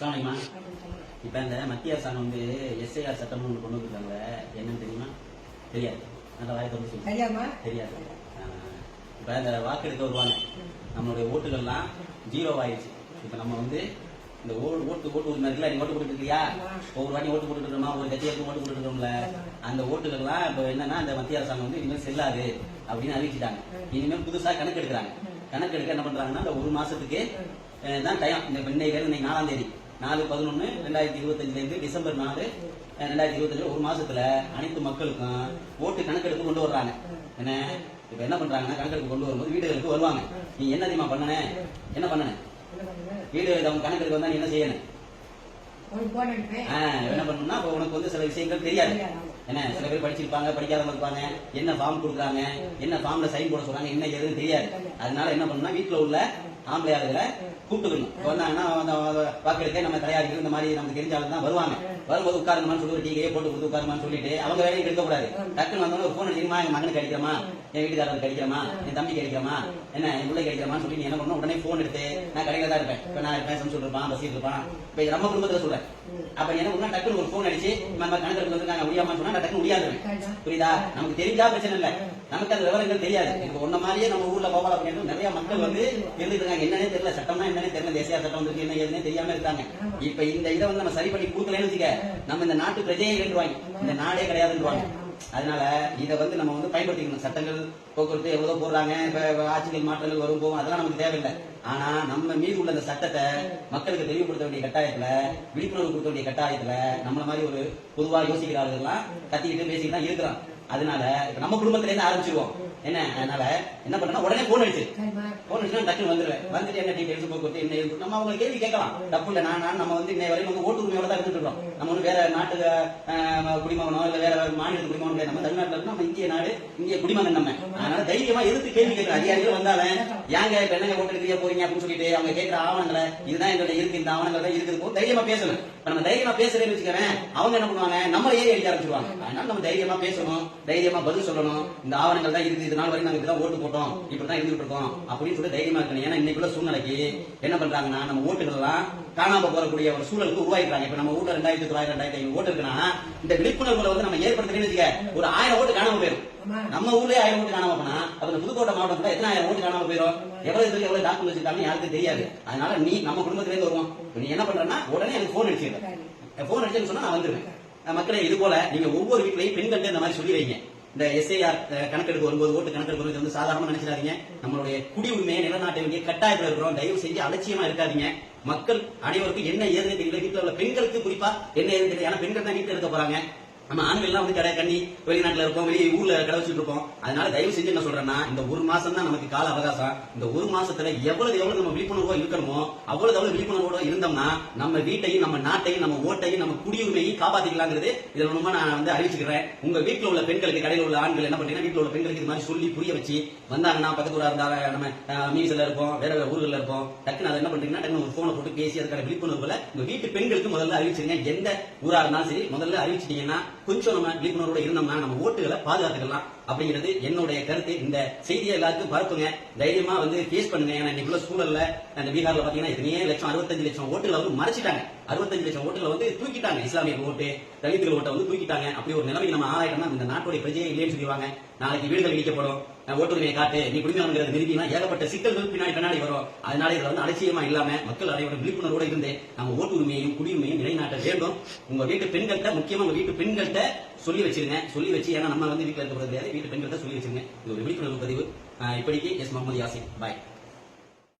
சொன்னீங்கம்மா. இப்ப இந்த மத்திய அரசாங்கம் வந்து எஸ்ஐஆர் சட்டம் ஒன்று கொண்டு வந்துருக்காங்க, என்னன்னு தெரியுமா? தெரியாது. நல்லா வாய் தொடர்ந்து சொல்லுங்க. தெரியாது. இப்ப இந்த வாக்கெடுக்க வருவாங்க, நம்மளுடைய ஓட்டுகள்லாம் ஜீரோ ஆயிடுச்சு. இப்ப நம்ம வந்து இந்த ஓட்டு உரிமை இருக்குல்ல, நீங்க ஓட்டு போட்டு இருக்கியா? ஒவ்வொரு வாட்டி ஓட்டு போட்டு இருக்கோமா, ஒரு கட்சியாருக்கு ஓட்டு போட்டு இருக்கோம்ல, அந்த ஓட்டுகள்லாம் இப்ப என்னன்னா இந்த மத்திய அரசாங்கம் வந்து இனிமேல் செல்லாது அப்படின்னு அறிவிச்சுட்டாங்க. இனிமேல் புதுசா கணக்கு எடுக்கிறாங்க. கணக்கு எடுக்க என்ன பண்றாங்கன்னா, இந்த ஒரு மாசத்துக்கு தான் டைம். இந்த இன்னைக்கு 4ஆம் தேதி 4/11/2025 இருந்து டிசம்பர் 4 2025 ஒரு மாசத்துல அனைத்து மக்களுக்கும் ஓட்டு கணக்கெடுப்பு கொண்டு வர்றாங்க. என்ன இப்ப என்ன பண்றாங்கன்னா, கணக்கெடுப்பு கொண்டு வரும்போது வீடுகளுக்கு வருவாங்க. நீ என்ன தெரியுமா பண்ணன? என்ன பண்ணன? வீடு அவங்க கணக்கெடுக்க வந்தா நீ என்ன செய்யணும்? என்ன பண்ணணும்னா, உனக்கு வந்து சில விஷயங்கள் தெரியாது. என்ன சில பேர் படிச்சிருப்பாங்க, படிக்காதவங்க இருப்பாங்க. என்ன ஃபார்ம் கொடுக்குறாங்க, என்ன ஃபார்ம்ல சைன் போட சொல்றாங்க, என்ன எதுன்னு தெரியாது. அதனால என்ன பண்ணணும்னா, வீட்டுல உள்ள ஆம்பளை ஆளுகளை கூப்பிட்டுக்கணும். வந்தாங்கன்னா வாக்கெடுக்க நம்ம தயாரிக்கணும். இந்த மாதிரி நமக்கு தெரிஞ்ச ஆளு தான் வருவாங்க. வரும்போது உட்காருங்கன்னு சொல்லி ஒரு டீ போட்டு கொடுத்து உட்காருமான்னு சொல்லிட்டு அவங்க வேலையை எடுக்கக்கூடாது. டக்குன்னு வந்தோட ஒரு போன் அடிக்கிறமா, எங்க மகனுக்கு அடிக்கிறமா, என் வீட்டுக்காரருக்கு அடிக்கிறமா, என் தம்பிக்கு அடிக்கிறமா, என்ன என் பிள்ளைக்கு அடிக்கிறமான்னு சொல்லி நீ என்ன பண்ணணும், உடனே போன் எடுத்து நான் கடையில தான் இருப்பேன். இப்ப நான் இருப்பேன், சம்சூர் இருப்பான், பசீர் இருப்பான். இப்ப நம்ம குடும்பத்துல சொல்றேன். அப்ப நீ என்ன பண்ணா, டக்குன்னு ஒரு போன் அடிச்சு நம்ம கணக்கு வந்துருக்காங்க முடியாமான்னு சொன்னா டக்குன்னு முடியாதுவேன். புரியுதா? நமக்கு தெரிஞ்சா பிரச்சனை இல்லை, நமக்கு அந்த விவரங்கள் தெரியாது. இப்ப ஒன்ன மாதிரியே நம்ம ஊர்ல கோபால பண்ணிட்டு நிறைய மக்கள் வந்து இருந்துட்டு இருக்காங்க. என்னன்னே தெரியல, சட்டம்னா என்னன்னே தெரியல, தேசிய சட்டம் வந்து என்ன ஏதுன்னே தெரியாம இருக்காங்க. இப்ப இந்த இதை வந்து நம்ம சரி பண்ணி கொடுக்கலன்னு வச்சுக்க, நம்ம இந்த நாட்டு பிரஜையை வேண்டுவாங்க, இந்த நாடே கிடையாதுன்னுவாங்க. அதனால இதை வந்து நம்ம வந்து பயன்படுத்திக்கணும். சட்டங்கள் போக்குவரத்து எவ்வளவு போடுறாங்க, இப்ப ஆட்சிகள் மாற்றங்கள் வரும் போகும், அதெல்லாம் நமக்கு தேவையில்லை. ஆனா நம்ம மீது உள்ள அந்த சட்டத்தை மக்களுக்கு தெளிவுபடுத்த வேண்டிய கட்டாயத்துல, விழிப்புணர்வு கொடுக்க வேண்டிய கட்டாயத்துல நம்மள மாதிரி ஒரு பொதுவா யோசிக்கிறார்கள் எல்லாம் கத்திக்கிட்டு பேசிக்கிட்டு தான் இருக்கிறோம். அதனால இப்ப நம்ம குடும்பத்துல இருந்து ஆரம்பிச்சிருவோம். என்ன அதனால என்ன பண்ணா, உடனே போன் அடிச்சு டக்குன்னு வந்துருவேன். வந்துட்டு என்ன டீடைல்ஸ் போக்குவரத்து என்ன இருக்கு நம்ம அவங்க கேள்வி கேட்கலாம். தப்பு இல்லை. நம்ம வந்து இன்னை வரையும் வந்து ஓட்டு உரிமையோட தான் இருந்துட்டு இருக்கோம். நம்ம வந்து வேற நாட்டு குடிமகனோ இல்ல வேற மாநில குடிமகனோ கிடையாது. நம்ம தமிழ்நாட்டில் இருந்து நம்ம இந்திய நாடு, இந்திய குடிமகன் நம்ம. அதனால தைரியமா எதிர்த்து கேள்வி கேட்கிற அதிகாரிகள் வந்தாலும் ஏங்க இப்ப என்னங்க ஓட்டு எடுக்க போறீங்க அப்படின்னு சொல்லிட்டு அவங்க கேட்கிற ஆவணங்களை, இதுதான் எங்களுடைய இருக்கு, இந்த ஆவணங்கள் தான் இருக்குது, தைரியமா பேசணும். நம்ம தைரியமா பேசுறேன்னு வச்சுக்கிறேன், அவங்க என்ன பண்ணுவாங்க, நம்மள ஏறி அடிக்க ஆரம்பிச்சிருவாங்க. அதனால நம்ம தைரியமா பேசணும், தைரியமா பதில் சொல்லணும். இந்த ஆவணங்கள் தான் இருக்குது, இதனால வரைக்கும் நாங்க இப்படிதான் ஓட்டு போட்டோம், இப்படிதான் இருந்துட்டு இருக்கோம் அப்படின்னு சொல்லி தைரியமா இருக்கணும். ஏன்னா இன்னைக்குள்ள சூழ்நிலைக்கு என்ன பண்றாங்கன்னா, நம்ம ஓட்டுகள் எல்லாம் காணாம போறக்கூடிய ஒரு சூழலுக்கு உருவாக்கிறாங்க. இப்ப நம்ம ஊர்ல 2900 2500 ஓட்டு இருக்குன்னா, இந்த விழிப்புணர்வுல வந்து நம்ம ஏற்படுத்துறேன்னு ஒரு 1000 ஓட்டு காணாம போயிடும். நம்ம ஊர்லயே 1000 ஓட்டு காணாம போனா, அப்ப புதுக்கோட்டை மாவட்டத்துல எத்தனை 1000 ஓட்டு காணாம போயிடும்? எவ்வளவு டாக்குமெண்ட் வச்சிருக்காங்க யாருக்கு தெரியாது. அதனால நீ நம்ம குடும்பத்திலே இருந்து வருவோம், நீ என்ன பண்றன்னா உடனே எனக்கு போன் அடிச்சிருக்க. போன் அடிச்சுன்னு சொன்னா நான் வந்துருவேன். மக்களே, இது போல நீங்க ஒவ்வொரு வீட்லயும் பெண்கள் இந்த மாதிரி சொல்லி வைங்க. இந்த எஸ்ஐஆர் கணக்கெடுப்பு வரும்போது, ஓட்டு கணக்கெடுப்பு வரும்போது வந்து சாதாரணமா நினைச்சிடாதீங்க. நம்மளுடைய குடி உரிமையை நிலநாட்ட வேண்டிய கட்டாயத்தில் இருக்கிறோம். தயவு செஞ்சு அலட்சியமா இருக்காதீங்க. மக்கள் அனைவருக்கும் என்ன ஏதுன்னு தெரியல. வீட்டுல உள்ள பெண்களுக்கு குறிப்பா என்ன ஏதுன்னு தெரியல. ஏன்னா பெண்கள் தான் வீட்டுல இருக்க போறாங்க. நம்ம ஆண்கள் எல்லாம் வந்து கடை கண்ணி வெளிநாட்டுல இருப்போம், வெளியே ஊர்ல கடை வச்சுட்டு இருப்போம். அதனால தயவு செஞ்சு என்ன சொல்றேன்னா, இந்த ஒரு மாசம் தான் நமக்கு கால அவகாசம். இந்த ஒரு மாசத்துல எவ்வளவு நம்ம விழிப்புணர்வா இருக்கணுமோ அவ்வளவு விழிப்புணர்வோட இருந்தோம்னா நம்ம வீட்டையும், நம்ம நாட்டையும், நம்ம ஓட்டையும், நம்ம குடியுரிமையும் காப்பாத்திக்கலாங்கிறது இதுல ரொம்ப நான் வந்து அறிவிச்சுக்கிறேன். உங்க வீட்டுல உள்ள பெண்களுக்கு, கடையில் உள்ள ஆண்கள் என்ன பண்ணீங்கன்னா, வீட்டுல உள்ள பெண்களுக்கு இது மாதிரி சொல்லி புரிய வச்சு வந்தாங்கன்னா, பக்கத்து ஊரா இருந்தாலும் நம்ம மீன்ஸ்ல இருப்போம், வேற வேற ஊர்ல இருப்போம், டக்குன்னு அதை என்ன பண்றீங்கன்னா, டக்குன்னு ஒரு போனை போட்டு பேசி அதுக்கான விழிப்புணர்வுல உங்க வீட்டு பெண்களுக்கு முதல்ல அறிவிச்சிருங்க. எந்த ஊரா இருந்தாலும் சரி முதல்ல அறிவிச்சிட்டீங்கன்னா கொஞ்சம் நம்ம விழிப்புணர்வோட இருந்தோம்னா நம்ம ஓட்டுகளை பாதுகாத்துக்கலாம் அப்படிங்கிறது என்னுடைய கருத்து. இந்த செய்தியை எல்லாருக்கும் பரப்புங்க, தைரியமா வந்து ஃபேஸ் பண்ணுங்க. ஏன்னா இன்னைக்குள்ள சூழல்ல அந்த பீகார்ல பாத்தீங்கன்னா எத்தனையோ லட்சம், 65 லட்சம் ஓட்டுகளை வந்து மறைச்சிட்டாங்க. 65 லட்சம் ஓட்டுகளை வந்து தூக்கிட்டாங்க. இஸ்லாமிய ஓட்டு, தலித்துகள் ஓட்டை வந்து தூக்கிட்டாங்க. அப்படி ஒரு நிலைமைக்கு நம்ம ஆளாயிட்டோம்னா இந்த நாட்டுடைய பிரஜையே இல்லைன்னு சொல்லிடுவாங்க. நாளைக்கு வீடுகள் இடிக்கப்படும், ஓட்டுரிமையை காட்டு, நீ குடிமகன்கிறது நிறுத்தினா ஏகப்பட்ட சிக்கல்கள் பின்னாடி வரும். அதனால இதுல வந்து அலட்சியமா இல்லாம மக்கள் அனைவரும் விழிப்புணர்வோட இருந்து நம்ம ஓட்டு உரிமையையும் குடியுரிமையும் நிலைநாட்ட வேண்டும். உங்க வீட்டு பெண்கள்கிட்ட, முக்கியமா உங்க வீட்டு பெண்கள்கிட்ட சொல்லி வச்சிருங்க. சொல்லி வச்சு, ஏன்னா நம்ம வந்து வீட்டுல இருக்க கிடையாது, வீட்டு பெண்கள்கிட்ட சொல்லி வச்சிருங்க. இது ஒரு விழிப்புணர்வு பதிவு. இப்படிக்கு எஸ் முகமது யாசின். பாய்.